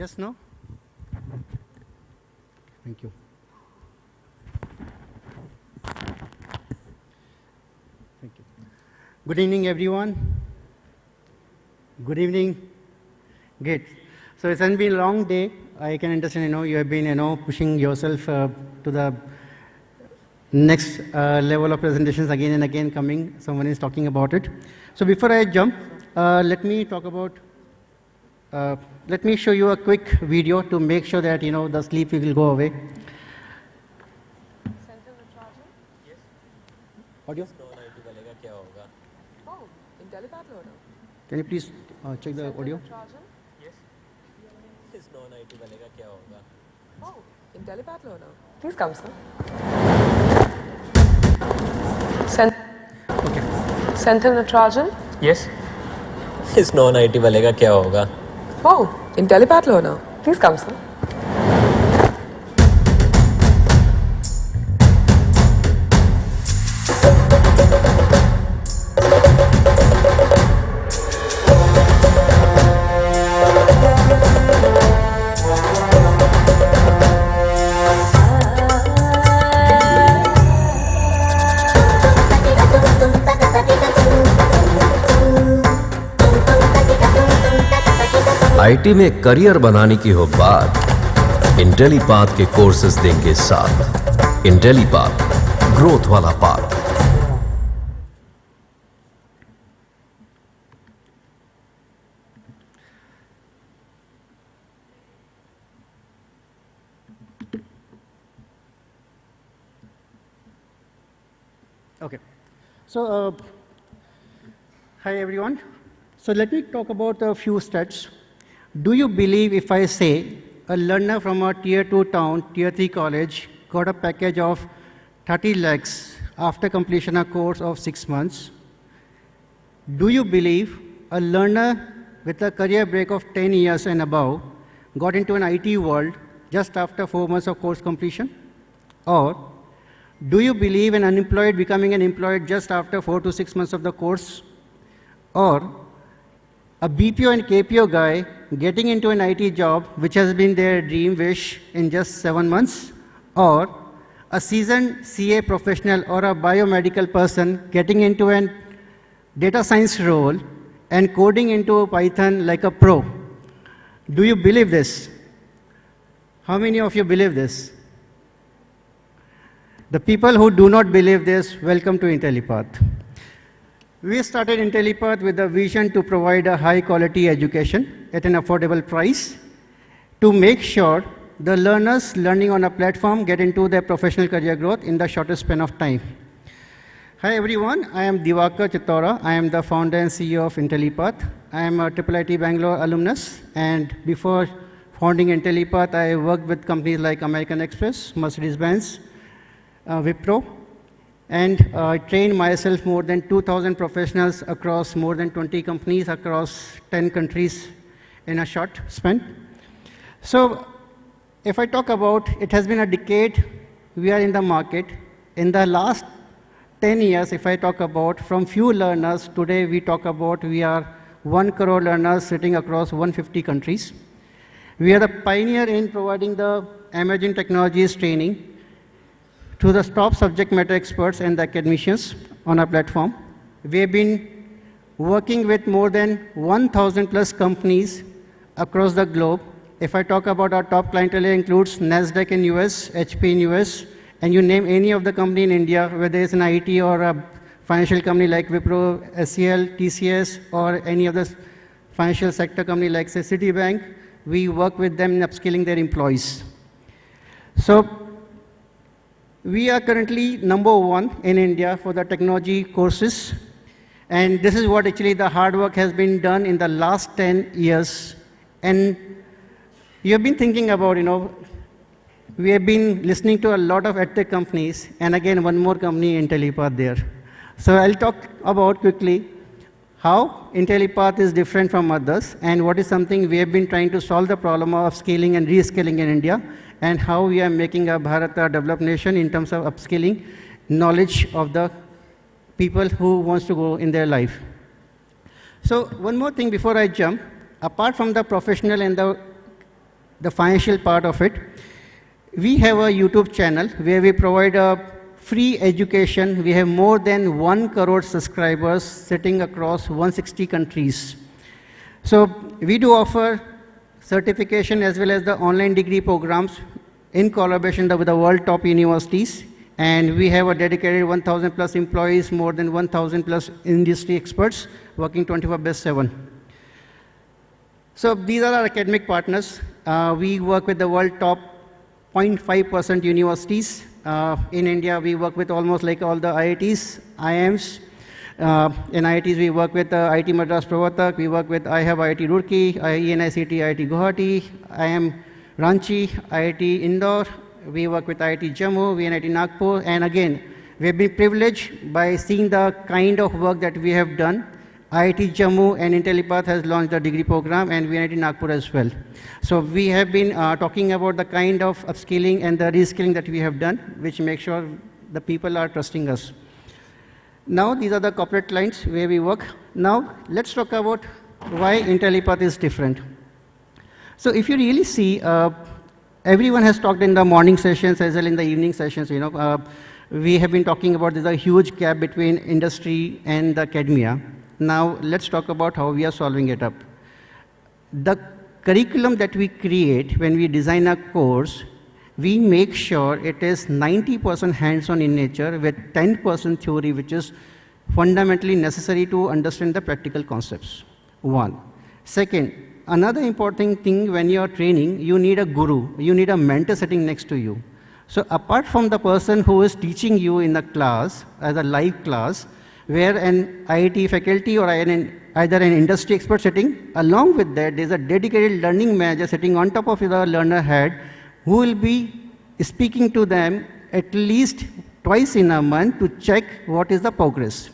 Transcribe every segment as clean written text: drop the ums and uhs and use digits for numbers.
Yes, no? Thank you. Thank you. Good evening, everyone. Good evening. Great. So it's been a long day. I can understand, you have been, pushing yourself to the next level of presentations again and again coming. Someone is talking about it. So before I jump, let me show you a quick video to make sure that, the sleep will go away. Yes. Audio? Oh, Intellipaat loader. Can you please check the audio? Yes. Oh, Intellipaat loader. Please come, sir. Okay. Central Nitrogen. Yes. इस non IT वाले का क्या होगा? Oh, Intellipaat loader. Please come, sir. IT में career बनाने की हो बात, इंटेलीपात के कोर्सेज देंगे साथ। इंटेलीपात, ग्रोथ वाला path. Okay. So, hi everyone. So let me talk about a few stats. Do you believe if I say a learner from a tier 2 town, tier 3 college, got a package of 30 lakhs after completion of a course of 6 months? Do you believe a learner with a career break of 10 years and above got into an IT world just after 4 months of course completion? Or do you believe an unemployed becoming an employed just after 4 to 6 months of the course? Or a BPO and KPO guy getting into an IT job, which has been their dream wish in just 7 months, or a seasoned CA professional or a biomedical person getting into a data science role and coding into Python like a pro. Do you believe this? How many of you believe this? The people who do not believe this, welcome to Intellipaat. We started Intellipaat with a vision to provide a high-quality education at an affordable price to make sure the learners learning on a platform get into their professional career growth in the shortest span of time. Hi, everyone. I am Diwakar Chittora. I am the founder and CEO of Intellipaat. I am a IIT Bangalore alumnus, and before founding Intellipaat, I worked with companies like American Express, Mercedes-Benz, Wipro, and I trained myself more than 2,000 professionals across more than 20 companies across 10 countries in a short span. So if I talk about, it has been a decade we are in the market. In the last 10 years, if I talk about, from few learners, today we talk about we are 1 crore learners sitting across 150 countries. We are the pioneer in providing the emerging technologies training to the top subject matter experts and the academicians on our platform. We have been working with more than 1,000 plus companies across the globe. If I talk about our top clientele, includes NASDAQ in US, HP in US, and you name any of the company in India, whether it's an IT or a financial company like Wipro, SEL, TCS, or any other financial sector company like say Citibank, we work with them in upskilling their employees. So we are currently #1 in India for the technology courses, and this is what actually the hard work has been done in the last 10 years. And you have been thinking about, we have been listening to a lot of edtech companies, and again, one more company, Intellipaat there. So I'll talk about quickly how Intellipaat is different from others, and what is something we have been trying to solve the problem of scaling and reskilling in India, and how we are making a Bharat a developed nation in terms of upskilling knowledge of the people who wants to go in their life. So one more thing before I jump, apart from the professional and the the financial part of it. We have a YouTube channel where we provide a free education. We have more than 1 crore subscribers sitting across 160 countries. So we do offer certification as well as the online degree programs in collaboration with the world top universities. And we have a dedicated 1,000 plus employees, more than 1,000 plus industry experts working 24/7. So these are our academic partners. We work with the world top 0.5% universities. In India, we work with almost like all the IITs, IIMs. In IITs, we work with IIT Madras Pravatak, we work with IIT Roorkee, ENICT, IIT Guwahati, IIM Ranchi, IIT Indore. We work with IIT Jammu, VNIT Nagpur, and again, we have been privileged by seeing the kind of work that we have done. IIT Jammu and Intellipaat has launched a degree program, and VNIT Nagpur as well. So we have been talking about the kind of upskilling and the reskilling that we have done, which makes sure the people are trusting us. Now, these are the corporate clients where we work. Now, let's talk about why Intellipaat is different. So if you really see, everyone has talked in the morning sessions as well in the evening sessions. We have been talking about there's a huge gap between industry and the academia. Now, let's talk about how we are solving it up. The curriculum that we create when we design a course, we make sure it is 90% hands-on in nature with 10% theory, which is fundamentally necessary to understand the practical concepts. One. Second, another important thing when you are training, you need a guru, you need a mentor sitting next to you. So apart from the person who is teaching you in the class, as a live class, where an IIT faculty or either an industry expert sitting, along with that, there's a dedicated learning manager sitting on top of the learner head who will be speaking to them at least twice in a month to check what is the progress.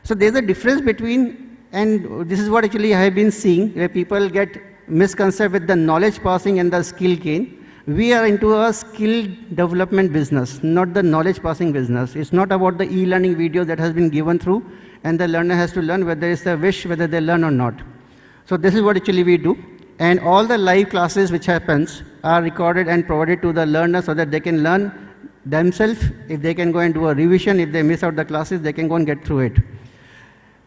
So there's a difference between, and this is what actually I have been seeing, where people get misconceived with the knowledge passing and the skill gain. We are into a skill development business, not the knowledge passing business. It's not about the e-learning video that has been given through, and the learner has to learn whether it's a wish, whether they learn or not. So this is what actually we do. And all the live classes which happens are recorded and provided to the learner so that they can learn themselves. If they can go and do a revision, if they miss out the classes, they can go and get through it.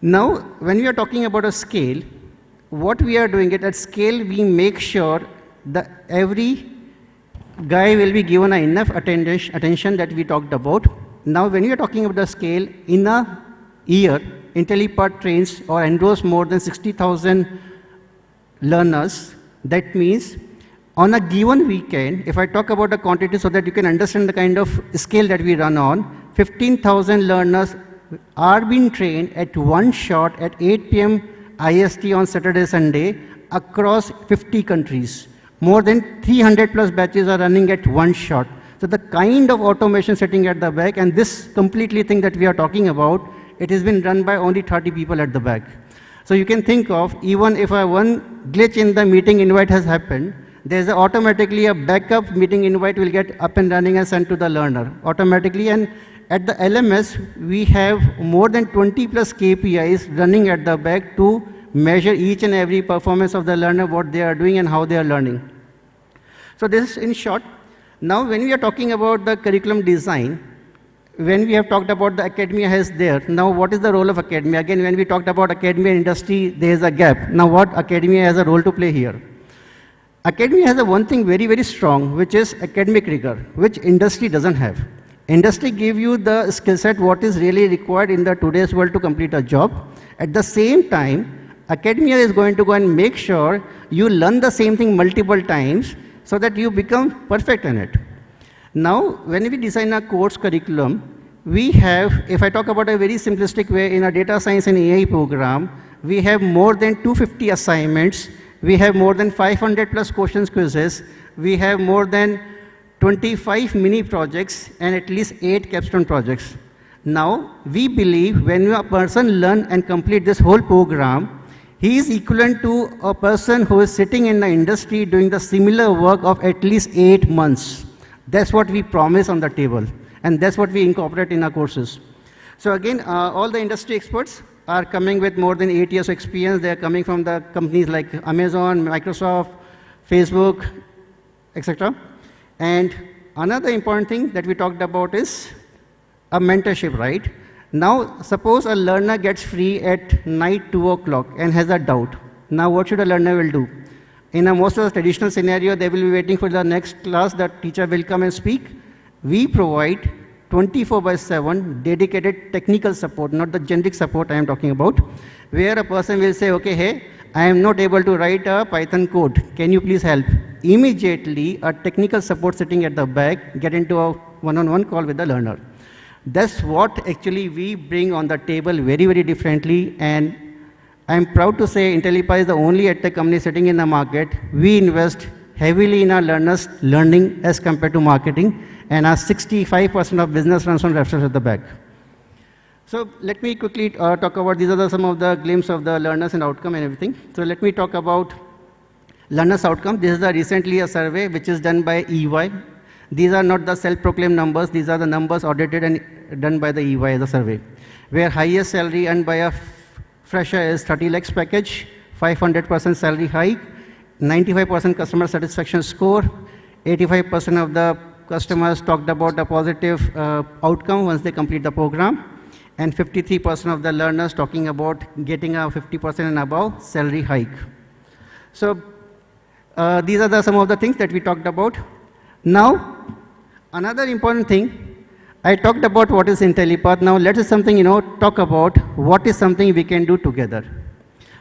Now, when we are talking about a scale, what we are doing it at scale, we make sure that every guy will be given enough attention that we talked about. Now, when we are talking about the scale, in a year, Intellipaat trains or enrolls more than 60,000 learners. That means on a given weekend, if I talk about the quantity so that you can understand the kind of scale that we run on, 15,000 learners are being trained at one shot at 8 p.m. IST on Saturday, Sunday across 50 countries. More than 300 plus batches are running at one shot. So the kind of automation sitting at the back, and this completely thing that we are talking about, it has been run by only 30 people at the back. So you can think of, even if one glitch in the meeting invite has happened, there's automatically a backup meeting invite will get up and running and sent to the learner automatically. And at the LMS, we have more than 20 plus KPIs running at the back to measure each and every performance of the learner, what they are doing and how they are learning. So this is in short. Now, when we are talking about the curriculum design, when we have talked about the academia has there, now what is the role of academia? Again, when we talked about academia and industry, there is a gap. Now what academia has a role to play here? Academia has a one thing very, very strong, which is academic rigor, which industry doesn't have. Industry give you the skill set, what is really required in the today's world to complete a job. At the same time, academia is going to go and make sure you learn the same thing multiple times so that you become perfect in it. Now, when we design a course curriculum, we have, if I talk about a very simplistic way, in a data science and AI program, we have more than 250 assignments, we have more than 500 plus questions quizzes, we have more than 25 mini projects and at least 8 capstone projects. Now, we believe when a person learn and complete this whole program, he is equivalent to a person who is sitting in the industry doing the similar work of at least 8 months. That's what we promise on the table, and that's what we incorporate in our courses. So again, all the industry experts are coming with more than 8 years of experience. They are coming from the companies like Amazon, Microsoft, Facebook, etc. And another important thing that we talked about is a mentorship, right? Now, suppose a learner gets free at night 2 o'clock and has a doubt. Now, what should a learner will do? In a most of the traditional scenario, they will be waiting for the next class, the teacher will come and speak. We provide 24/7 dedicated technical support, not the generic support I am talking about, where a person will say, okay, hey, I am not able to write a Python code. Can you please help? Immediately, a technical support sitting at the back get into a one-on-one call with the learner. That's what actually we bring on the table very, very differently. And I'm proud to say Intellipaat is the only edtech company sitting in the market. We invest heavily in our learners' learning as compared to marketing. And our 65% of business runs on referrals at the back. So let me quickly talk about, these are some of the glimpses of the learners and outcome and everything. So let me talk about learners' outcome. This is recently a survey which is done by EY. These are not the self-proclaimed numbers. These are the numbers audited and done by the EY as a survey, where highest salary earned by a fresher is 30 lakhs package, 500% salary hike, 95% customer satisfaction score, 85% of the customers talked about a positive outcome once they complete the program, and 53% of the learners talking about getting a 50% and above salary hike. So these are some of the things that we talked about. Now, another important thing, I talked about what is Intellipaat. Now let us something, talk about what is something we can do together.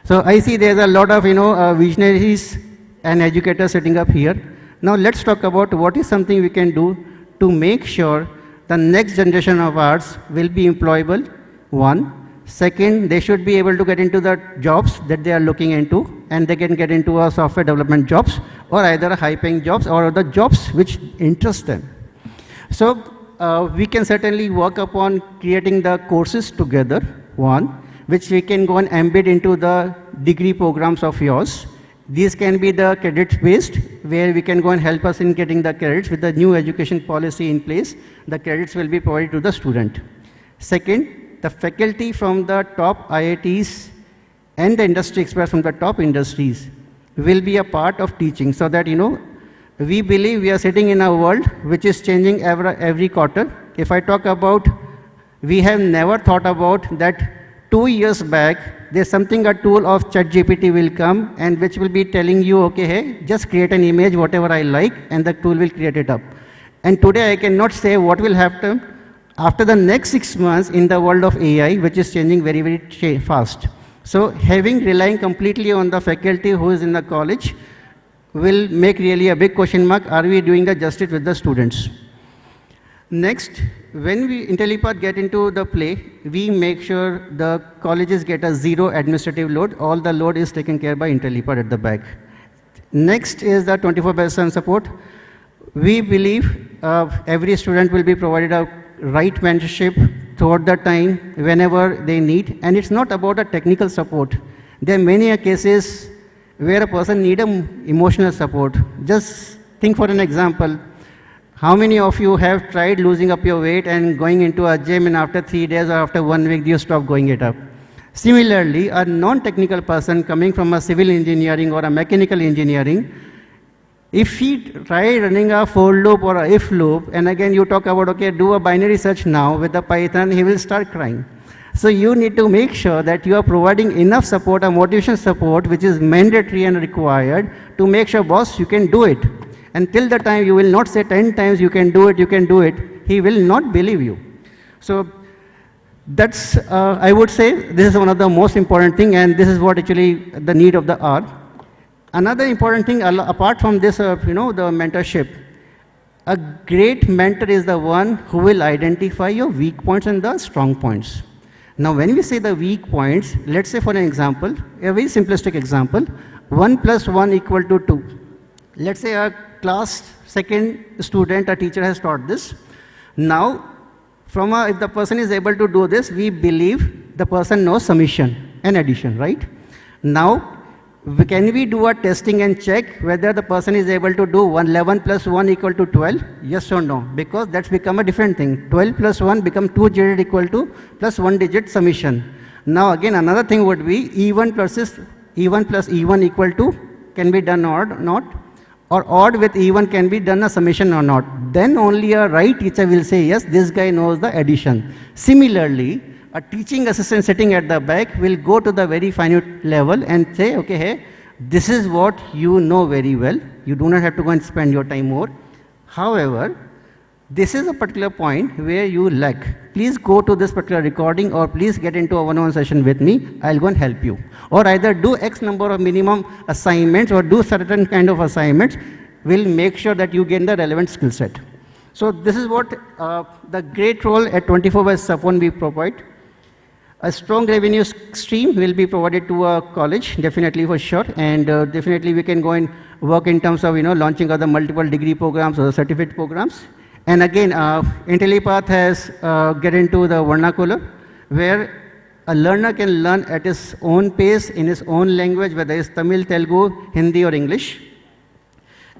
So I see there's a lot of, visionaries and educators sitting up here. Now let's talk about what is something we can do to make sure the next generation of ours will be employable, one. Second, they should be able to get into the jobs that they are looking into, and they can get into a software development jobs, or either high-paying jobs, or the jobs which interest them. So we can certainly work upon creating the courses together, one, which we can go and embed into the degree programs of yours. These can be the credit-based, where we can go and help us in getting the credits. With the new education policy in place, the credits will be provided to the student. Second, the faculty from the top IITs and the industry experts from the top industries will be a part of teaching, so that, we believe we are sitting in a world which is changing every quarter. If I talk about, we have never thought about that 2 years back, there's something, a tool of ChatGPT will come and which will be telling you, okay, hey, just create an image, whatever I like, and the tool will create it up. And today I cannot say what will happen after the next 6 months in the world of AI, which is changing very, very fast. So relying completely on the faculty who is in the college will make really a big question mark. Are we doing the justice with the students? Next, when we Intellipaat get into the play, we make sure the colleges get a zero administrative load. All the load is taken care by Intellipaat at the back. Next is the 24/7 support. We believe every student will be provided a right mentorship throughout the time whenever they need. And it's not about a technical support. There are many cases where a person needs emotional support. Just think for an example. How many of you have tried losing up your weight and going into a gym, and after 3 days or after 1 week you stop going it up? Similarly, a non-technical person coming from a civil engineering or a mechanical engineering, if he try running a for loop or a if loop, and again you talk about, okay, do a binary search now with the Python, he will start crying. So you need to make sure that you are providing enough support, a motivation support, which is mandatory and required to make sure, boss, you can do it. And till the time you will not say 10 times you can do it, he will not believe you. So that's, I would say, this is one of the most important thing, and this is what actually the need of the hour. Another important thing, apart from this, the mentorship, a great mentor is the one who will identify your weak points and the strong points. Now, when we say the weak points, let's say for an example, a very simplistic example, 1 + 1 = 2. Let's say a class second student, a teacher has taught this. Now, if the person is able to do this, we believe the person knows summation and addition, right? Now, can we do a testing and check whether the person is able to do 11 + 1 = 12? Yes or no? Because that's become a different thing. 12 + 1 become 2 digit equal to plus 1 digit summation. Now again, another thing would be E1 + E1 = can be done or not. or odd with even can be done a summation or not. Then only a right teacher will say, yes, this guy knows the addition. Similarly, a teaching assistant sitting at the back will go to the very finite level and say, okay, hey, this is what you know very well. You do not have to go and spend your time more. However, this is a particular point where you lack. Please go to this particular recording or please get into a one-on-one session with me. I'll go and help you. Or either do X number of minimum assignments or do certain kind of assignments. We'll make sure that you get the relevant skill set. So this is what the great role at 24/7 we provide. A strong revenue stream will be provided to a college, definitely for sure, and definitely we can go and work in terms of launching other multiple degree programs or certificate programs. And again, Intellipaat has get into the vernacular where a learner can learn at his own pace in his own language, whether it's Tamil, Telugu, Hindi, or English,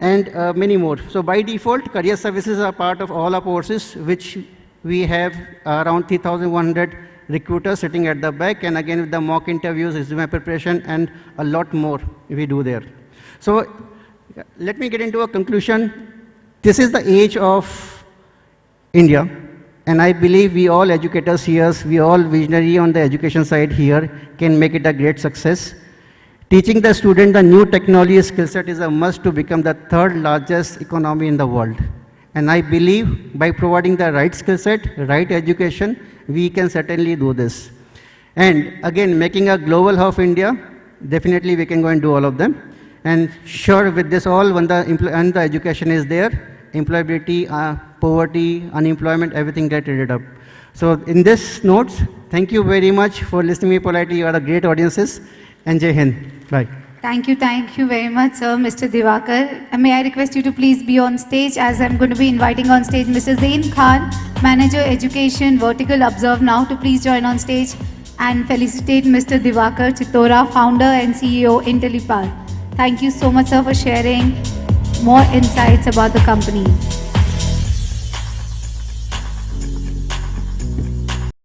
and many more. So by default, career services are part of all our courses, which we have around 3,100 recruiters sitting at the back, and again with the mock interviews, resume preparation, and a lot more we do there. So let me get into a conclusion. This is the age of India, and I believe we all educators here, we all visionary on the education side here can make it a great success. Teaching the student the new technology skill set is a must to become the third largest economy in the world. And I believe by providing the right skill set, right education, we can certainly do this. And again, making a global hub of India, definitely we can go and do all of them. And sure, with this all, when the education is there, employability, poverty, unemployment, everything get rated up. So in this notes, thank you very much for listening to me politely. You are a great audiences. And Jai Hind. Bye. Thank you very much, sir, Mr. Diwakar. May I request you to please be on stage, as I'm going to be inviting on stage Mr. Zain Khan, Manager Education, Vertical ObserveNow, to please join on stage and felicitate Mr. Diwakar Chittora, Founder and CEO, Intellipaat. Thank you so much, sir, for sharing more insights about the company.